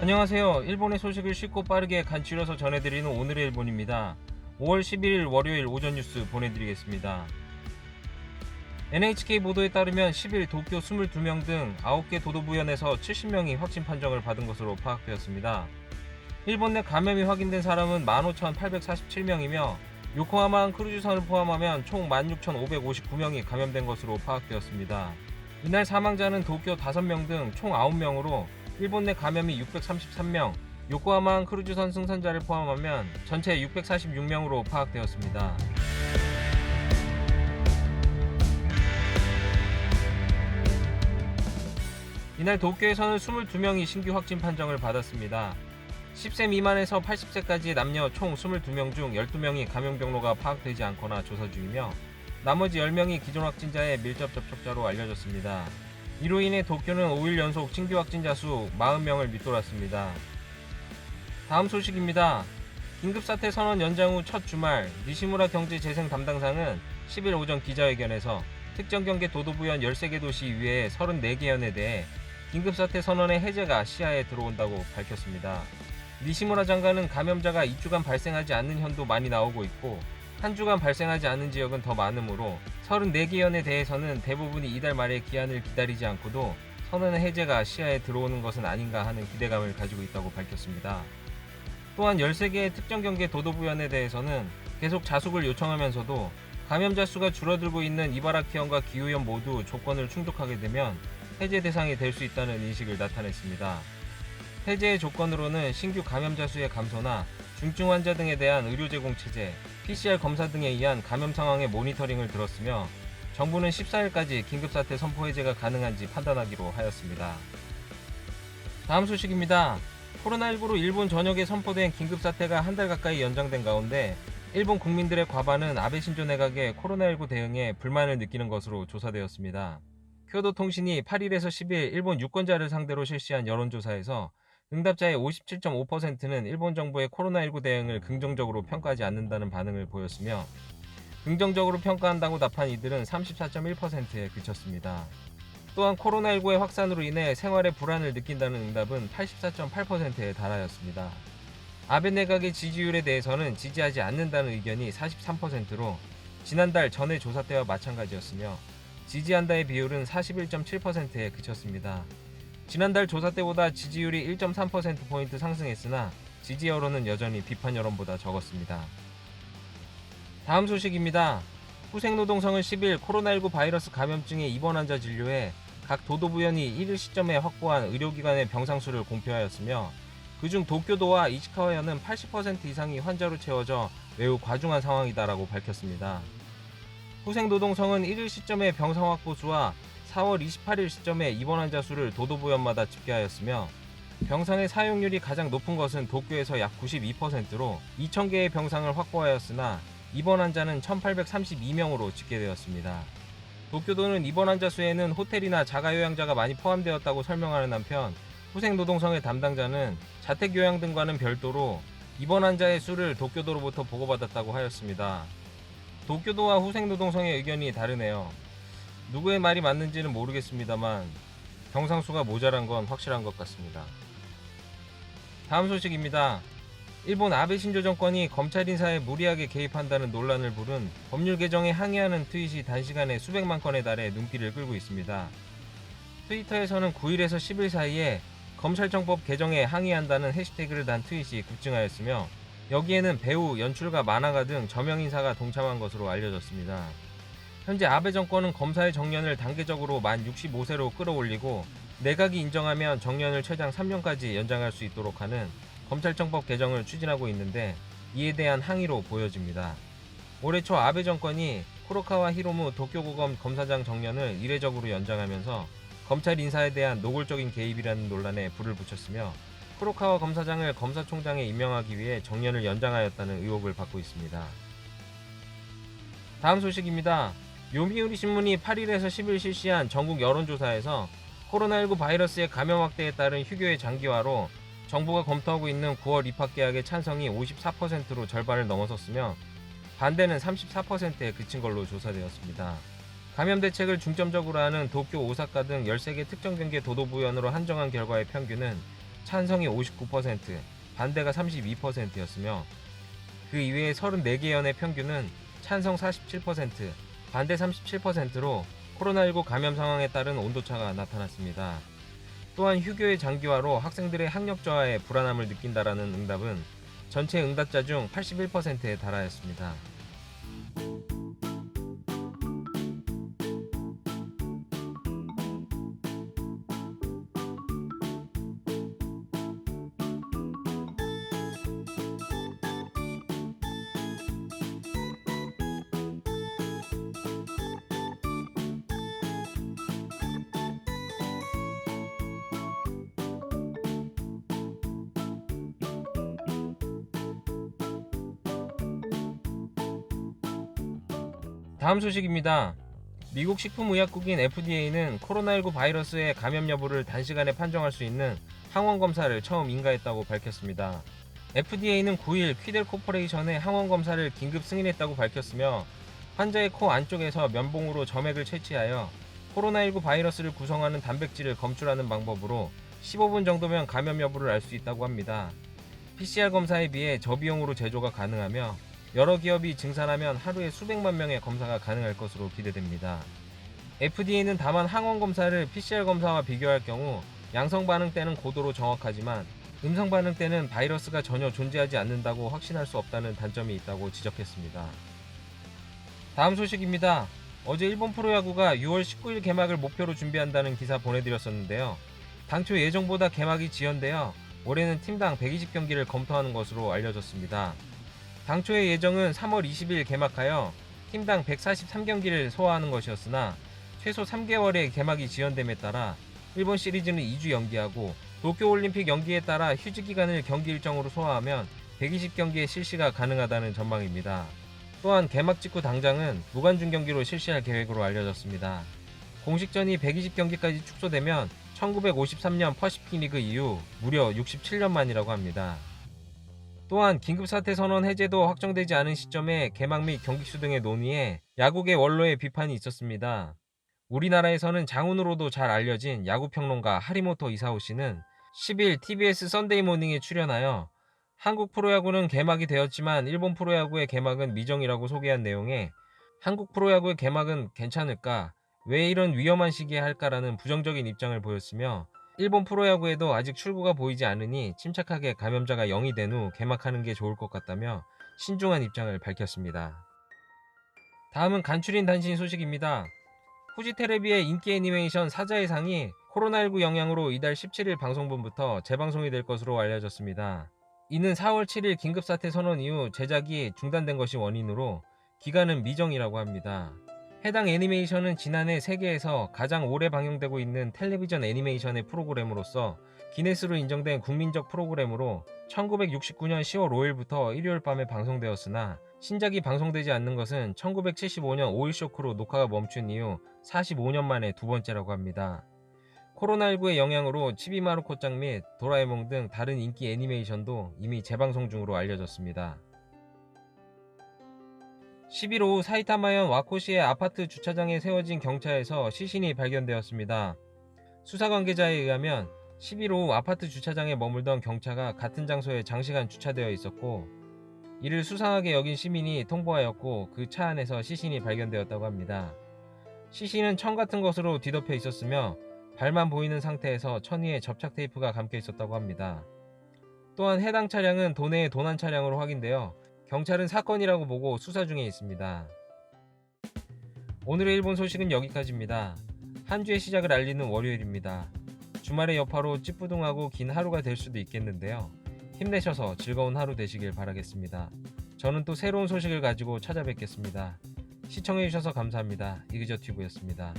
안녕하세요. 일본의 소식을 쉽고 빠르게 간추려서 전해드리는 오늘의 일본입니다. 5월 11일 월요일 오전 뉴스 보내드리겠습니다. NHK 보도에 따르면 10일 도쿄 22명 등 9개 도도부현에서 70명이 확진 판정을 받은 것으로 파악되었습니다. 일본 내 감염이 확인된 사람은 15,847명이며 요코하마항 크루즈선을 포함하면 총 16,559명이 감염된 것으로 파악되었습니다. 이날 사망자는 도쿄 5명 등 총 9명으로 일본 내 감염이 633명, 요코하마항 크루즈선 승선자를 포함하면 전체 646명으로 파악되었습니다. 이날 도쿄에서는 22명이 신규 확진 판정을 받았습니다. 10세 미만에서 80세까지의 남녀 총 22명 중 12명이 감염 경로가 파악되지 않거나 조사 중이며 나머지 10명이 기존 확진자의 밀접 접촉자로 알려졌습니다. 이로 인해 도쿄는 5일 연속 신규 확진자 수 40명을 밑돌았습니다. 다음 소식입니다. 긴급사태 선언 연장 후 첫 주말 니시무라 경제재생 담당상은 10일 오전 기자회견에서 특정 경계 도도부현 13개 도시 이외에 34개 현에 대해 긴급사태 선언의 해제가 시야에 들어온다고 밝혔습니다. 니시무라 장관은 감염자가 2주간 발생하지 않는 현도 많이 나오고 있고 한 주간 발생하지 않는 지역은 더 많으므로 34개 현에 대해서는 대부분이 이달 말에 기한을 기다리지 않고도 선언의 해제가 시야에 들어오는 것은 아닌가 하는 기대감을 가지고 있다고 밝혔습니다. 또한 13개의 특정 경계 도도부현에 대해서는 계속 자숙을 요청하면서도 감염자 수가 줄어들고 있는 이바라키현과 기후현 모두 조건을 충족하게 되면 해제 대상이 될 수 있다는 인식을 나타냈습니다. 해제의 조건으로는 신규 감염자 수의 감소나 중증 환자 등에 대한 의료 제공 체제, PCR 검사 등에 의한 감염 상황의 모니터링을 들었으며 정부는 14일까지 긴급사태 선포 해제가 가능한지 판단하기로 하였습니다. 다음 소식입니다. 코로나19로 일본 전역에 선포된 긴급사태가 한 달 가까이 연장된 가운데 일본 국민들의 과반은 아베 신조 내각의 코로나19 대응에 불만을 느끼는 것으로 조사되었습니다. 교도통신이 8일에서 10일 일본 유권자를 상대로 실시한 여론조사에서 응답자의 57.5%는 일본 정부의 코로나19 대응을 긍정적으로 평가하지 않는다는 반응을 보였으며 긍정적으로 평가한다고 답한 이들은 34.1%에 그쳤습니다. 또한 코로나19의 확산으로 인해 생활에 불안을 느낀다는 응답은 84.8%에 달하였습니다. 아베 내각의 지지율에 대해서는 지지하지 않는다는 의견이 43%로 지난달 전의 조사 때와 마찬가지였으며 지지한다의 비율은 41.7%에 그쳤습니다. 지난달 조사 때보다 지지율이 1.3%포인트 상승했으나 지지 여론은 여전히 비판 여론보다 적었습니다. 다음 소식입니다. 후생노동성은 10일 코로나19 바이러스 감염증의 입원 환자 진료에 각 도도부현이 1일 시점에 확보한 의료기관의 병상수를 공표하였으며 그중 도쿄도와 이시카와현은 80% 이상이 환자로 채워져 매우 과중한 상황이다라고 밝혔습니다. 후생노동성은 1일 시점의 병상 확보 수와 4월 28일 시점에 입원 환자 수를 도도부현마다 집계하였으며 병상의 사용률이 가장 높은 것은 도쿄에서 약 92%로 2,000개의 병상을 확보하였으나 입원 환자는 1,832명으로 집계되었습니다. 도쿄도는 입원 환자 수에는 호텔이나 자가요양자가 많이 포함되었다고 설명하는 한편 후생노동성의 담당자는 자택요양 등과는 별도로 입원 환자의 수를 도쿄도로부터 보고받았다고 하였습니다. 도쿄도와 후생노동성의 의견이 다르네요. 누구의 말이 맞는지는 모르겠습니다만 병상수가 모자란 건 확실한 것 같습니다. 다음 소식입니다. 일본 아베 신조 정권이 검찰 인사에 무리하게 개입한다는 논란을 부른 법률 개정에 항의하는 트윗이 단시간에 수백만 건에 달해 눈길을 끌고 있습니다. 트위터에서는 9일에서 10일 사이에 검찰청법 개정에 항의한다는 해시태그를 단 트윗이 급증하였으며 여기에는 배우, 연출가, 만화가 등 저명 인사가 동참한 것으로 알려졌습니다. 현재 아베 정권은 검사의 정년을 단계적으로 만 65세로 끌어올리고 내각이 인정하면 정년을 최장 3년까지 연장할 수 있도록 하는 검찰청법 개정을 추진하고 있는데 이에 대한 항의로 보여집니다. 올해 초 아베 정권이 쿠로카와 히로무 도쿄고검 검사장 정년을 이례적으로 연장하면서 검찰 인사에 대한 노골적인 개입이라는 논란에 불을 붙였으며 쿠로카와 검사장을 검사총장에 임명하기 위해 정년을 연장하였다는 의혹을 받고 있습니다. 다음 소식입니다. 요미우리 신문이 8일에서 10일 실시한 전국 여론조사에서 코로나19 바이러스의 감염 확대에 따른 휴교의 장기화로 정부가 검토하고 있는 9월 입학 계약의 찬성이 54%로 절반을 넘어섰으며 반대는 34%에 그친 걸로 조사되었습니다. 감염 대책을 중점적으로 하는 도쿄, 오사카 등 13개 특정 경계 도도부현으로 한정한 결과의 평균은 찬성이 59%, 반대가 32%였으며 그 이외의 34개 연의 평균은 찬성 47%, 반대 37%로 코로나19 감염 상황에 따른 온도차가 나타났습니다. 또한 휴교의 장기화로 학생들의 학력 저하에 불안함을 느낀다라는 응답은 전체 응답자 중 81%에 달하였습니다. 다음 소식입니다. 미국 식품의약국인 FDA는 코로나19 바이러스의 감염 여부를 단시간에 판정할 수 있는 항원 검사를 처음 인가했다고 밝혔습니다. FDA는 9일 퀴델 코퍼레이션의 항원 검사를 긴급 승인했다고 밝혔으며 환자의 코 안쪽에서 면봉으로 점액을 채취하여 코로나19 바이러스를 구성하는 단백질을 검출하는 방법으로 15분 정도면 감염 여부를 알 수 있다고 합니다. PCR 검사에 비해 저비용으로 제조가 가능하며 여러 기업이 증산하면 하루에 수백만 명의 검사가 가능할 것으로 기대됩니다. FDA는 다만 항원 검사를 PCR 검사와 비교할 경우 양성 반응 때는 고도로 정확하지만 음성 반응 때는 바이러스가 전혀 존재하지 않는다고 확신할 수 없다는 단점이 있다고 지적했습니다. 다음 소식입니다. 어제 일본 프로야구가 6월 19일 개막을 목표로 준비한다는 기사 보내드렸었는데요. 당초 예정보다 개막이 지연되어 올해는 팀당 120경기를 검토하는 것으로 알려졌습니다. 당초의 예정은 3월 20일 개막하여 팀당 143경기를 소화하는 것이었으나 최소 3개월의 개막이 지연됨에 따라 일본 시리즈는 2주 연기하고 도쿄올림픽 연기에 따라 휴지 기간을 경기 일정으로 소화하면 120경기의 실시가 가능하다는 전망입니다. 또한 개막 직후 당장은 무관중 경기로 실시할 계획으로 알려졌습니다. 공식전이 120경기까지 축소되면 1953년 퍼시픽 리그 이후 무려 67년 만이라고 합니다. 또한 긴급사태 선언 해제도 확정되지 않은 시점에 개막 및 경기수 등의 논의에 야구계 원로의 비판이 있었습니다. 우리나라에서는 장운으로도 잘 알려진 야구평론가 하리모토 이사오 씨는 10일 TBS 선데이 모닝에 출연하여 한국 프로야구는 개막이 되었지만 일본 프로야구의 개막은 미정이라고 소개한 내용에 한국 프로야구의 개막은 괜찮을까? 왜 이런 위험한 시기에 할까라는 부정적인 입장을 보였으며 일본 프로야구에도 아직 출구가 보이지 않으니 침착하게 감염자가 0이 된 후 개막하는 게 좋을 것 같다며 신중한 입장을 밝혔습니다. 다음은 간추린 단신 소식입니다. 후지테레비의 인기 애니메이션 사자의 상이 코로나19 영향으로 이달 17일 방송분부터 재방송이 될 것으로 알려졌습니다. 이는 4월 7일 긴급사태 선언 이후 제작이 중단된 것이 원인으로 기간은 미정이라고 합니다. 해당 애니메이션은 지난해 세계에서 가장 오래 방영되고 있는 텔레비전 애니메이션의 프로그램으로서 기네스로 인정된 국민적 프로그램으로 1969년 10월 5일부터 일요일 밤에 방송되었으나 신작이 방송되지 않는 것은 1975년 5일 쇼크로 녹화가 멈춘 이후 45년 만에 두 번째라고 합니다. 코로나19의 영향으로 치비마루코짱 및 도라에몽 등 다른 인기 애니메이션도 이미 재방송 중으로 알려졌습니다. 10일 오후 사이타마현 와코시의 아파트 주차장에 세워진 경차에서 시신이 발견되었습니다. 수사 관계자에 의하면 10일 오후 아파트 주차장에 머물던 경차가 같은 장소에 장시간 주차되어 있었고 이를 수상하게 여긴 시민이 통보하였고 그 차 안에서 시신이 발견되었다고 합니다. 시신은 천 같은 것으로 뒤덮여 있었으며 발만 보이는 상태에서 천 위에 접착 테이프가 감겨 있었다고 합니다. 또한 해당 차량은 도내의 도난 차량으로 확인되어 경찰은 사건이라고 보고 수사 중에 있습니다. 오늘의 일본 소식은 여기까지입니다. 한 주의 시작을 알리는 월요일입니다. 주말의 여파로 찌뿌둥하고 긴 하루가 될 수도 있겠는데요. 힘내셔서 즐거운 하루 되시길 바라겠습니다. 저는 또 새로운 소식을 가지고 찾아뵙겠습니다. 시청해주셔서 감사합니다. 이그저튜브였습니다.